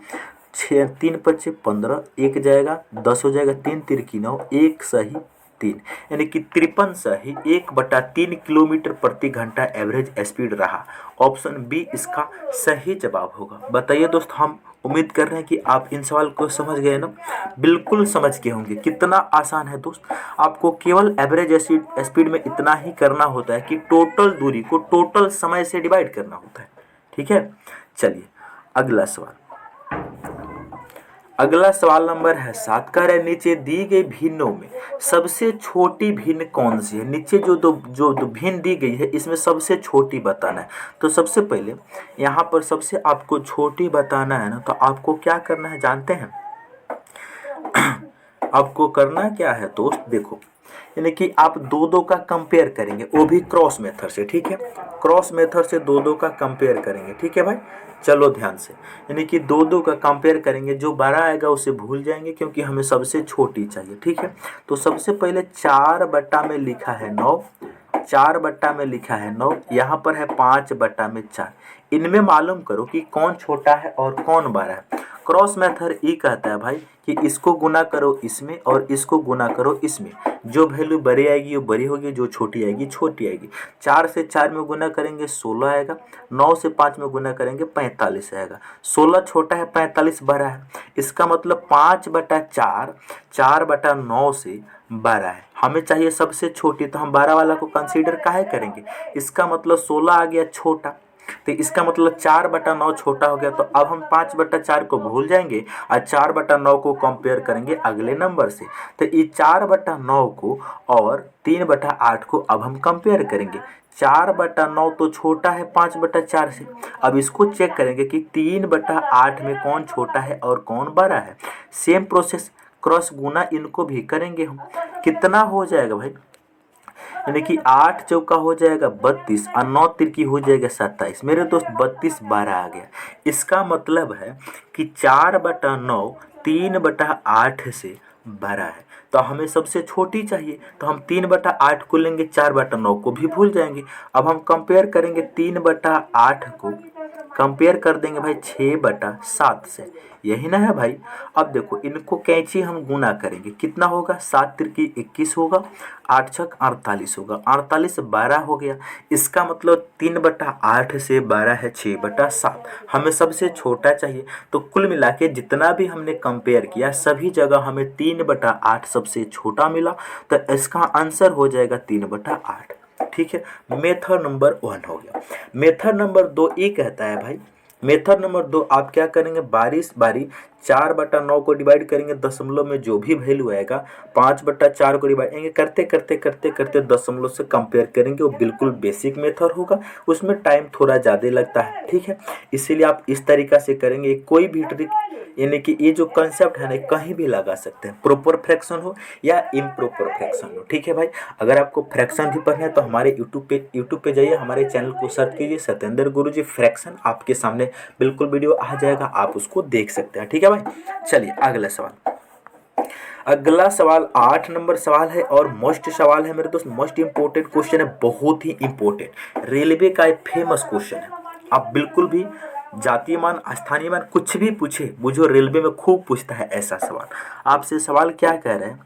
6 3 5 15, 1 जाएगा 10 हो जाएगा, 3 तिरकी 9, 1 सही 3, यानी कि 53 सही 1/3 किलोमीटर प्रति घंटा एवरेज स्पीड रहा। ऑप्शन बी इसका सही जवाब होगा। बताइए दोस्त, हम उम्मीद कर रहे हैं कि आप इन सवाल को समझ गए ना, बिल्कुल समझ गए होंगे। कितना आसान है दोस्त, आपको केवल एवरेज स्पीड में इतना ही करना होता है कि टोटल दूरी को टोटल समय से डिवाइड करना होता है। ठीक है, चलिए अगला सवाल। अगला सवाल नंबर है 7 का है, नीचे दी गई भिन्नों में सबसे छोटी भिन्न कौन सी है। नीचे जो दो भिन्न दी गई है, इसमें सबसे छोटी बताना है। तो सबसे पहले यहाँ पर सबसे आपको छोटी बताना है ना, तो आपको क्या करना है जानते हैं, आपको करना क्या है दोस्त, देखो, यानी कि आप दो का कंपेयर करेंगे, वो भी क्रॉस मेथड से। ठीक है, क्रॉस मेथड से दो का कंपेयर करेंगे। ठीक है भाई, चलो ध्यान से, यानी कि दो का कंपेयर करेंगे। जो बड़ा आएगा उसे भूल जाएंगे, क्योंकि हमें सबसे छोटी चाहिए। ठीक है, तो सबसे पहले 4 बटा में लिखा है 9, 4 बटा में लिखा है 9, यहाँ पर है 5 बटा में 4। इनमें मालूम करो कि कौन छोटा है और कौन बड़ा है। क्रॉस मेथड ये कहता है भाई कि इसको गुना करो इसमें और इसको गुना करो इसमें, जो वैल्यू बड़ी आएगी वो बड़ी होगी, जो छोटी आएगी छोटी आएगी। 4 से 4 में गुना करेंगे 16 आएगा, 9 से 5 में गुना करेंगे 45 आएगा। 16 छोटा है, 45 बड़ा है। इसका मतलब 5/4 4/9 से बड़ा है। हमें चाहिए सबसे छोटी, तो हम 12 वाला को कंसीडर काहे करेंगे। इसका मतलब 16 आ गया छोटा, तो इसका मतलब 4/9 छोटा हो गया। तो अब हम 5/4 को भूल जाएंगे और 4/9 को कंपेयर करेंगे अगले नंबर से। तो ये 4/9 को और 3/8 को अब हम कंपेयर करेंगे। 4/9 तो छोटा है 5/4 से। अब इसको चेक करेंगे कि 3/8 में कौन छोटा है और कौन बड़ा है। सेम प्रोसेस, क्रॉस गुना इनको भी करेंगे हम। कितना हो जाएगा भाई, यानी कि 8 चौका हो जाएगा 32 और 9 तिरकी हो जाएगा 27। मेरे दोस्त 32 12 आ गया। इसका मतलब है कि 4/9 3/8 से बड़ा है। तो हमें सबसे छोटी चाहिए, तो हम 3/8 को लेंगे, 4/9 को भी भूल जाएंगे। अब हम कंपेयर करेंगे 3/8 को कंपेयर कर देंगे भाई 6/7 से, यही ना है भाई। अब देखो इनको कैंची हम गुना करेंगे, कितना होगा, 7 तिरकी 21 होगा, 8 छक 48 होगा, 48 12 हो गया। इसका मतलब 3/8 से 12 है 6/7। हमें सबसे छोटा चाहिए, तो कुल मिला के जितना भी हमने कंपेयर किया सभी जगह हमें 3/8 सबसे छोटा मिला। तो इसका आंसर हो जाएगा 3/8। ठीक है, मेथड नंबर 1 हो गया। मेथड नंबर 2 ये कहता है भाई, मेथड नंबर 2 आप क्या करेंगे, बारिश बारी 4/9 को डिवाइड करेंगे, दशमलव में जो भी वैल्यू आएगा 5/4 को डिवाइड करेंगे, करते करते करते करते दशमलव से कंपेयर करेंगे। वो बिल्कुल बेसिक मेथड होगा, उसमें टाइम थोड़ा ज़्यादा लगता है। ठीक है, इसीलिए आप इस तरीका से करेंगे। कोई भी ट्रिक, यानी कि ये जो कंसेप्ट है ना, कहीं भी लगा सकते हैं, प्रॉपर फ्रैक्शन हो या इम्प्रॉपर फ्रैक्शन हो। ठीक है भाई, अगर आपको फ्रैक्शन भी पढ़ना है तो हमारे यूट्यूब पे जाइए, हमारे चैनल को सर्च कीजिए सत्येंद्र गुरुजी फ्रैक्शन, आपके सामने बिल्कुल वीडियो आ जाएगा, आप उसको देख सकते हैं। ठीक है भाई, चलिए अगला सवाल। अगला सवाल 8 नंबर सवाल है और मोस्ट सवाल है मेरे दोस्त, मोस्ट इंपॉर्टेंट क्वेश्चन है, बहुत ही इंपॉर्टेंट, रेलवे का एक फेमस क्वेश्चन है। आप बिल्कुल भी जातीय मान स्थानीय मान कुछ भी पूछे, वो जो रेलवे में खूब पूछता है ऐसा सवाल। आपसे सवाल क्या कह रहे हैं,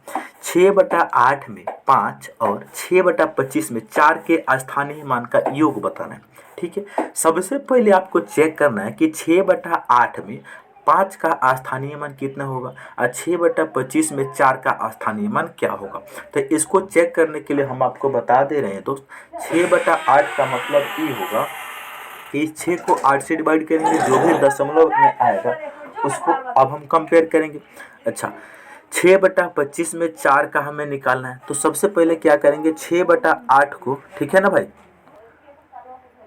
6/8 में 5 और 6/25 में 4 के स्थानीय मान का योग बताना है। ठीक है, सबसे पहले आपको चेक करना है कि 6/8 में 5 का स्थानीय मान कितना होगा और 6/25 में 4 का स्थानीय मान क्या होगा। तो इसको चेक करने के लिए हम आपको बता दे रहे हैं दोस्त, 6/8 का मतलब ये होगा कि 6 को 8 से डिवाइड करेंगे, जो भी दशमलव में आएगा उसको अब हम कंपेयर करेंगे। अच्छा, 6/25 में 4 का हमें निकालना है। तो सबसे पहले क्या करेंगे, 6/8 को, ठीक है ना भाई,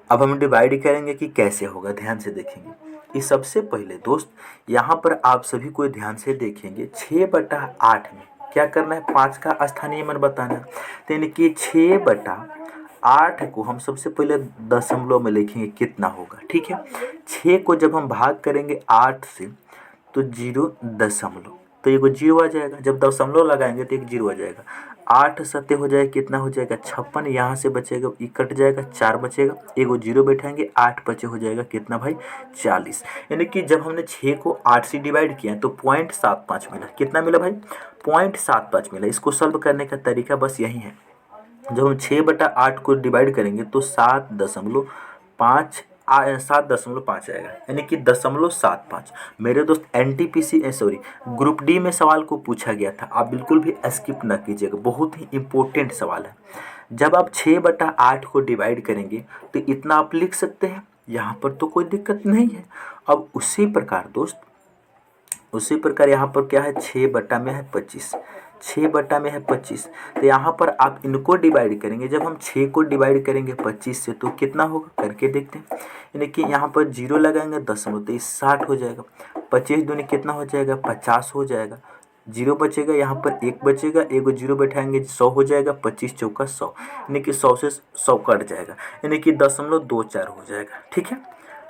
अब हम डिवाइड करेंगे कि कैसे होगा, ध्यान से देखेंगे। ये सबसे पहले दोस्त यहाँ पर आप सभी को ध्यान से देखेंगे, 6/8 में क्या करना है, 5 का स्थानीय मान बताना है। तो यानी कि 6/8 को हम सबसे पहले दशमलव में लिखेंगे कितना होगा, ठीक है। 6 को जब हम भाग करेंगे 8 से तो 0 दशमलव, तो ये 0 आ जाएगा। जब दशमलव लगाएंगे तो एक 0 आ जाएगा। 8 सत्य हो जाएगा, कितना हो जाएगा 56। यहाँ से बचेगा, ये कट जाएगा, 4 बचेगा, एगो 0 बैठाएंगे, 8 बचे, हो जाएगा कितना भाई 40। यानी कि जब हमने 6 को 8 से डिवाइड किया तो 0.75 मिला। कितना मिला भाई, 0.75 मिला। इसको सॉल्व करने का तरीका बस यही है, जब हम 6/8 को डिवाइड करेंगे तो 7.5 आएगा, यानी कि 0.75। मेरे दोस्त NTPC ग्रुप डी में सवाल को पूछा गया था, आप बिल्कुल भी स्किप ना कीजिएगा, बहुत ही इंपॉर्टेंट सवाल है। जब आप 6/8 को डिवाइड करेंगे तो इतना आप लिख सकते हैं, यहाँ पर तो कोई दिक्कत नहीं है। अब उसी प्रकार दोस्त, उसी प्रकार यहाँ पर क्या है, 6/25, 6/25। तो यहाँ पर आप इनको डिवाइड करेंगे। जब हम 6 को डिवाइड करेंगे 25 से तो कितना होगा करके देखते हैं। यानी कि यहाँ पर 0 लगाएंगे दशमलव तो 60 हो जाएगा। 25 दूनी कितना हो जाएगा, 50 हो जाएगा। 0 बचेगा, यहाँ पर 1 बचेगा, एगो 0 बैठाएंगे, 100 हो जाएगा। 25 चौका 100, यानी कि 100 से 100 कट जाएगा, यानी कि 0.24 हो जाएगा, ठीक है।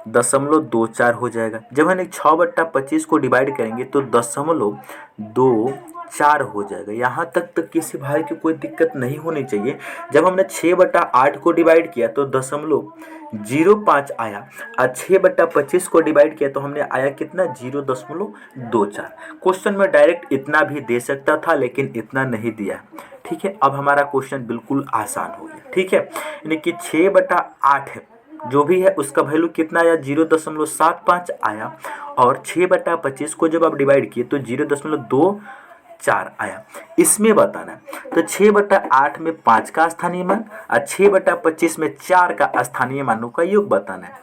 0.24 हो जाएगा। जब हम 6/25 को डिवाइड करेंगे तो 0.24 हो जाएगा। यहाँ तक किसी भाई की कोई दिक्कत नहीं होनी चाहिए। जब हमने 6/8 को डिवाइड किया तो 0.05 आया, और 6/25 को डिवाइड किया तो हमने आया कितना, 0.24। क्वेश्चन में डायरेक्ट इतना भी दे सकता था लेकिन इतना नहीं दिया, ठीक है। अब हमारा क्वेश्चन बिल्कुल आसान हो गया, ठीक है। यानी कि 6/8 है जो भी है उसका वैल्यू कितना आया, 0.75 आया। और 6/25 को जब आप डिवाइड किए तो 0.24 आया। इसमें बताना है तो 6/8 में 5 का स्थानीय मान और 6/25 में 4 का स्थानीय मानों का योग बताना है।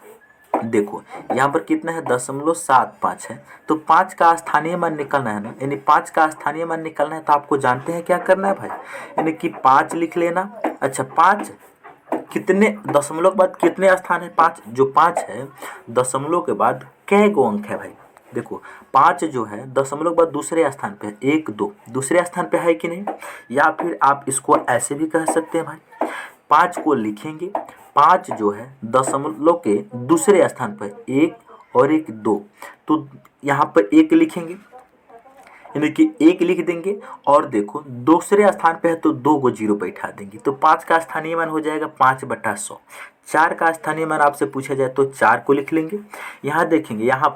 देखो यहाँ पर कितना है, 0.75 है, तो 5 का स्थानीय मान निकालना है ना, यानी 5 का स्थानीय मान निकालना है। तो आपको जानते हैं क्या करना है भाई, यानी कि 5 लिख लेना। अच्छा 5 कितने दशमलव के बाद कितने स्थान है, 5, जो 5 है दशमलव के बाद कै गो अंक है भाई। देखो 5 जो है दशमलव के बाद दूसरे स्थान पे है, 1 2 दूसरे स्थान पे है कि नहीं। या फिर आप इसको ऐसे भी कह सकते हैं भाई, 5 को लिखेंगे, 5 जो है दशमलव के दूसरे स्थान पर 1 और 1 2, तो यहाँ पर 1 लिखेंगे, यानी कि 1 लिख देंगे। और देखो दूसरे स्थान पे है तो 2 को 0 बैठा देंगे, तो 5 का स्थानीय मान हो जाएगा 5/100। 4 का स्थानीय मान आपसे पूछा जाए तो 4 को लिख लेंगे। यहाँ देखेंगे, यहाँ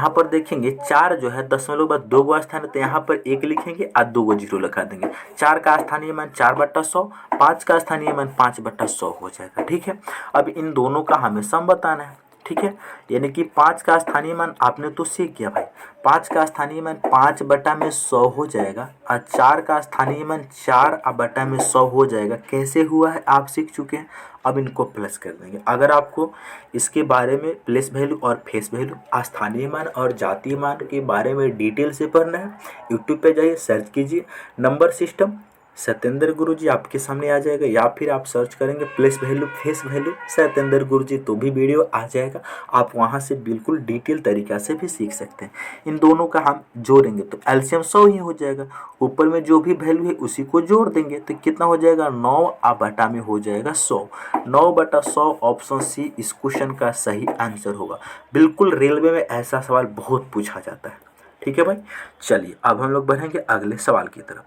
पर देखेंगे 4 जो है दशमलव के बाद 2 गो स्थान है, तो यहाँ पर 1 लिखेंगे और 2 को 0 लगा देंगे। 4 का स्थानीय मान 4/100, 5 का स्थानीय मान 5/100 हो जाएगा, ठीक है। अब इन दोनों का हमें सम बताना है, ठीक है। यानी कि 5 का स्थानीय मान आपने तो सीख गया भाई, 5 का स्थानीय मान 5/100 हो जाएगा, और 4 का स्थानीय मान 4/100 हो जाएगा। कैसे हुआ है आप सीख चुके हैं। अब इनको प्लस कर देंगे। अगर आपको इसके बारे में प्लेस वैल्यू और फेस वैल्यू, स्थानीय मान और जातीय मान के बारे में डिटेल से पढ़ना है, यूट्यूब पे जाइए, सर्च कीजिए नंबर सिस्टम सत्येंद्र गुरुजी, आपके सामने आ जाएगा। या फिर आप सर्च करेंगे place value face value Satyendra Guruji, तो भी वीडियो आ जाएगा। आप वहां से बिल्कुल डिटेल तरीका से भी सीख सकते हैं। इन दोनों का हम जोड़ेंगे तो एलसीएम 100 ही हो जाएगा। ऊपर में जो भी वैल्यू है उसी को जोड़ देंगे तो कितना हो जाएगा, 9/बटा में हो जाएगा 100। 9/100 ऑप्शन सी इस क्वेश्चन का सही आंसर होगा। बिल्कुल रेलवे में ऐसा सवाल बहुत पूछा जाता है, ठीक है भाई। चलिए अब हम लोग बढ़ेंगे अगले सवाल की तरफ।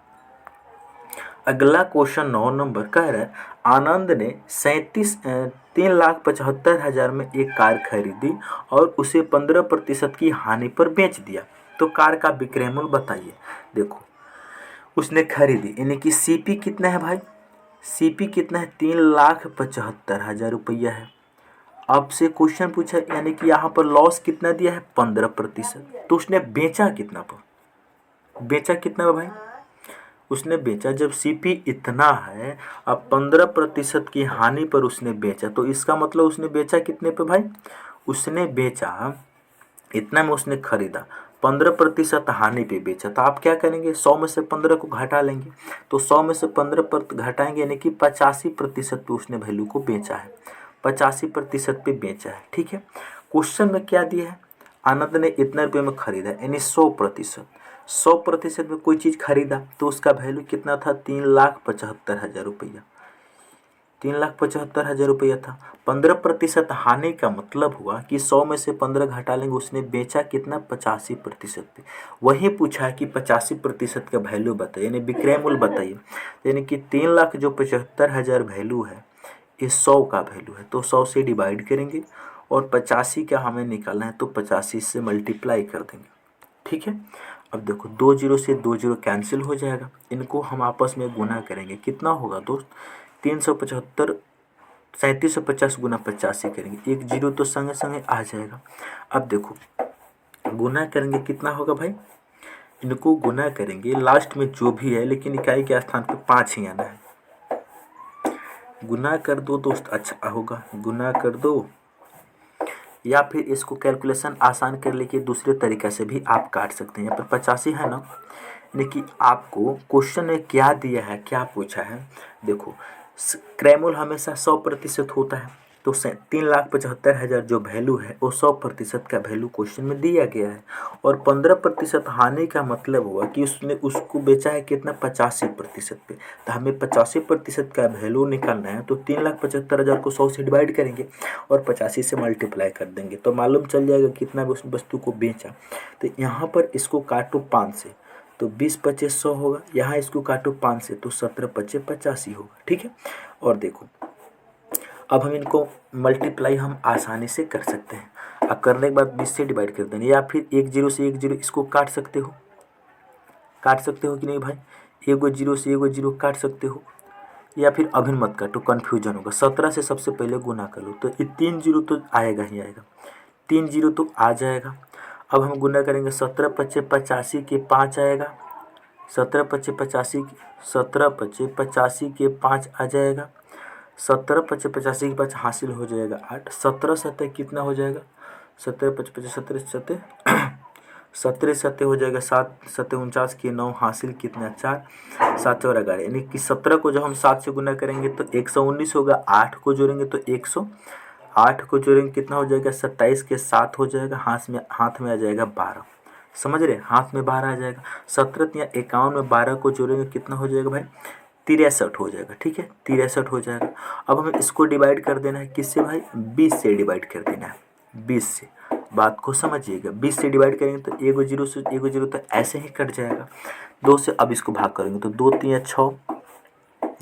अगला क्वेश्चन 9 नंबर कह रहा है, आनंद ने 3,75,000 में एक कार खरीदी और उसे 15% की हानि पर बेच दिया, तो कार का विक्रय मूल्य बताइए। देखो उसने खरीदी, यानी कि सीपी कितना है भाई, सीपी कितना है, 3,75,000 रुपया है। आपसे क्वेश्चन पूछा, यानी कि यहाँ पर लॉस कितना दिया है, 15%। तो उसने बेचा कितना पर, बेचा कितना है भाई, उसने बेचा जब सीपी इतना है, अब 15% की हानि पर उसने बेचा, तो इसका मतलब उसने बेचा कितने पे भाई, उसने बेचा इतना में, उसने खरीदा 15% हानि पे बेचा, तो आप क्या करेंगे 100 में से 15 को घटा लेंगे, तो 100 में से 15 घटाएंगे यानी कि 85% पे उसने वैल्यू को बेचा है, 85% पे बेचा है। ठीक है, क्वेश्चन में क्या दिया है, आनंद ने इतने रुपये में खरीदा यानी 100%, 100% में कोई चीज़ खरीदा तो उसका वैल्यू कितना था 3,75,000 रुपया, 3,75,000 रुपया था। 15% हानि का मतलब हुआ कि 100 में से 15 घटा लेंगे, उसने बेचा कितना 85% पे। वही पूछा है कि 85% का वैल्यू बताइए यानी विक्रय मूल्य बताइए, यानी कि 3,75,000 वैल्यू है, ये 100 का वैल्यू है, तो 100 से डिवाइड करेंगे और 85 का हमें निकालना है तो 85 से मल्टीप्लाई कर देंगे। ठीक है, अब देखो 2 जीरो से 2 जीरो कैंसिल हो जाएगा, इनको हम आपस में गुना करेंगे, कितना होगा दोस्त 375, 3750 गुना 85 करेंगे, एक जीरो तो संगे संगे आ जाएगा। अब देखो गुना करेंगे कितना होगा भाई, इनको गुना करेंगे लास्ट में जो भी है, लेकिन इकाई के स्थान पे 5 ही आना है। गुना कर दो दोस्त, अच्छा होगा, गुना कर दो, या फिर इसको कैलकुलेशन आसान कर लेके दूसरे तरीके से भी आप काट सकते हैं। यहाँ पर 85 है ना, लेकिन आपको क्वेश्चन में क्या दिया है, क्या पूछा है, देखो क्रय मूल्य हमेशा 100% होता है, तो 3,75,000 जो वैल्यू है वो 100% का वैल्यू क्वेश्चन में दिया गया है, और 15% हानि का मतलब हुआ कि उसने उसको बेचा है कितना 85% पे, तो हमें 85% का वैल्यू निकालना है, तो 3,75,000 को 100 से डिवाइड करेंगे और 85 से मल्टीप्लाई कर देंगे, तो मालूम चल जाएगा कितना उस वस्तु को बेचा। तो यहाँ पर इसको काटो 5 से तो 20×5 100 होगा, यहाँ इसको काटो 5 से तो 17×5 85 होगा। ठीक है, और देखो अब हम इनको मल्टीप्लाई हम आसानी से कर सकते हैं। अब करने के बाद 20 से डिवाइड कर देंगे, या फिर 1 जीरो से 1 जीरो इसको काट सकते हो, काट सकते हो कि नहीं भाई, 1 जीरो से 1 जीरो काट सकते हो, या फिर अभी मत काटो कन्फ्यूजन होगा। 17 से सबसे पहले गुना कर लो, तो ये 3 जीरो तो आएगा ही आएगा, 3 जीरो तो आ जाएगा। अब हम गुना करेंगे 17×5 85 के 5 आएगा, 17×5 85, 17×5 के 5 आ जाएगा, 17×5 85 के 5 हासिल हो जाएगा 8, 17×7 कितना हो जाएगा, 17×5 17 हो जाएगा 7, 7 49 के 9 हासिल कितना 4, 7 और 11, यानी कि 17 को जब हम 7 से गुना करेंगे तो 119 होगा, 8 को जोड़ेंगे तो 108 को जोड़ेंगे कितना हो जाएगा 27 के 7 हो जाएगा, हाथ में आ जाएगा 12, समझ रहे, हाथ में 12 आ जाएगा। 17 या 51 में 12 को जोड़ेंगे कितना हो जाएगा भाई 63 हो जाएगा। ठीक है, 63 हो जाएगा। अब हमें इसको डिवाइड कर देना है किससे भाई, 20 से डिवाइड कर देना है, 20 से, बात को समझिएगा, 20 से डिवाइड करेंगे तो 1 जीरो से 1 जीरो तो ऐसे ही कट जाएगा। 2 से अब इसको भाग करेंगे तो 2 3 6,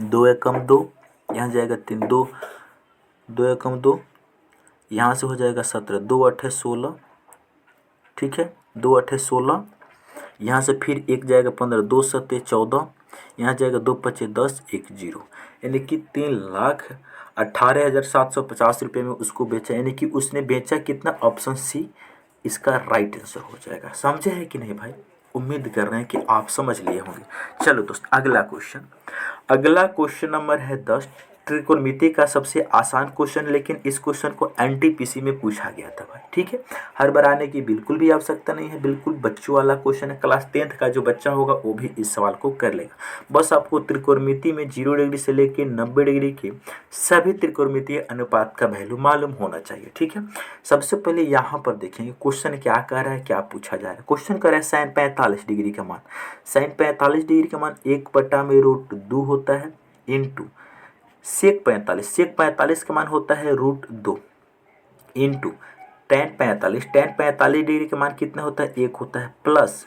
2 एकम 2, यहाँ जाएगा 3, 2 2 एकम 2, यहाँ से हो जाएगा 17, 2 8 16, ठीक है, 2 8 16, यहाँ से फिर 1 जाएगा 15, 2 7 14, यहाँ जाएगा 2 5 10 1 जीरो, यानी कि 3,18,750 रुपये में उसको बेचा, यानी कि उसने बेचा कितना, ऑप्शन सी इसका राइट आंसर हो जाएगा। समझे है कि नहीं भाई, उम्मीद कर रहे हैं कि आप समझ लिए होंगे। चलो दोस्त अगला क्वेश्चन नंबर है 10, त्रिकोणमिति का सबसे आसान क्वेश्चन, लेकिन इस क्वेश्चन को एनटीपीसी में पूछा गया था भाई। ठीक है, हर बार आने की बिल्कुल भी आवश्यकता नहीं है, बिल्कुल बच्चों वाला क्वेश्चन है, क्लास 10th का जो बच्चा होगा वो भी इस सवाल को कर लेगा। बस आपको त्रिकोणमिति में 0 डिग्री से लेकर 90 डिग्री के सभी त्रिकोणमितीय अनुपात का वैल्यू मालूम होना चाहिए। ठीक है, सबसे पहले यहाँ पर देखेंगे क्वेश्चन क्या कह रहा है, क्या पूछा जा रहा है। क्वेश्चन कह रहा है sin 45 डिग्री का मान, sin 45 डिग्री का मान 1/√2 होता है इंटू सेक 45 का मान होता है √2 इंटू tan 45 डिग्री का मान कितना होता है 1 होता है, प्लस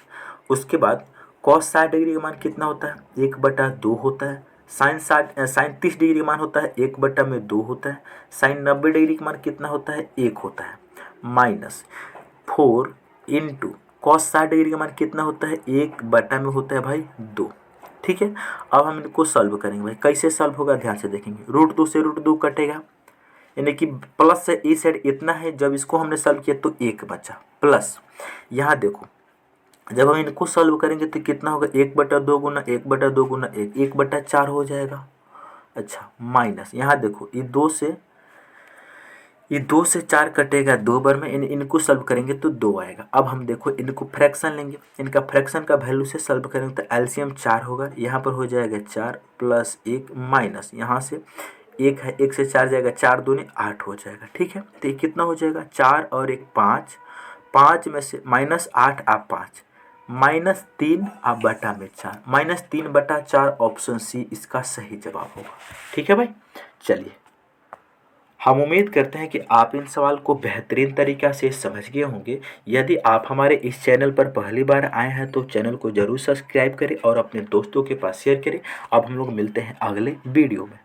उसके बाद cos 60 डिग्री का मान कितना होता है 1/2 होता है, sin 30 डिग्री का मान होता है 1/2 होता है, sin 90 डिग्री का मान कितना होता है 1 होता है, -4 इंटू cos 60 डिग्री का मान कितना होता है 1/में होता है भाई 2। ठीक है, अब हम इनको सॉल्व करेंगे भाई, कैसे सॉल्व होगा ध्यान से देखेंगे। √2 से √2 कटेगा, यानी कि प्लस से इस साइड इतना है, जब इसको हमने सॉल्व किया तो 1 बचा, प्लस यहाँ देखो जब हम इनको सॉल्व करेंगे तो कितना होगा 1/2 गुना 1/2 गुना 1, 1/4 हो जाएगा। अच्छा, माइनस यहाँ देखो ये 2 से ये 2 से 4 कटेगा 2 बार में, इनको सॉल्व करेंगे तो 2 आएगा। अब हम देखो इनको फ्रैक्शन लेंगे, इनका फ्रैक्शन का वैल्यू से सॉल्व करेंगे तो एलसीएम 4 होगा, यहाँ पर हो जाएगा 4 प्लस 1 माइनस यहाँ से 1 है, 1 से 4 जाएगा, 4 दूनी 8 हो जाएगा। ठीक है, तो ये कितना हो जाएगा 4 और 1 5, 5 में से -8 आप 5, -3 आप बटा में 4, -3/4 ऑप्शन सी इसका सही जवाब होगा। ठीक है भाई, चलिए हम उम्मीद करते हैं कि आप इन सवाल को बेहतरीन तरीक़ा से समझ गए होंगे। यदि आप हमारे इस चैनल पर पहली बार आए हैं तो चैनल को ज़रूर सब्सक्राइब करें और अपने दोस्तों के पास शेयर करें। अब हम लोग मिलते हैं अगले वीडियो में।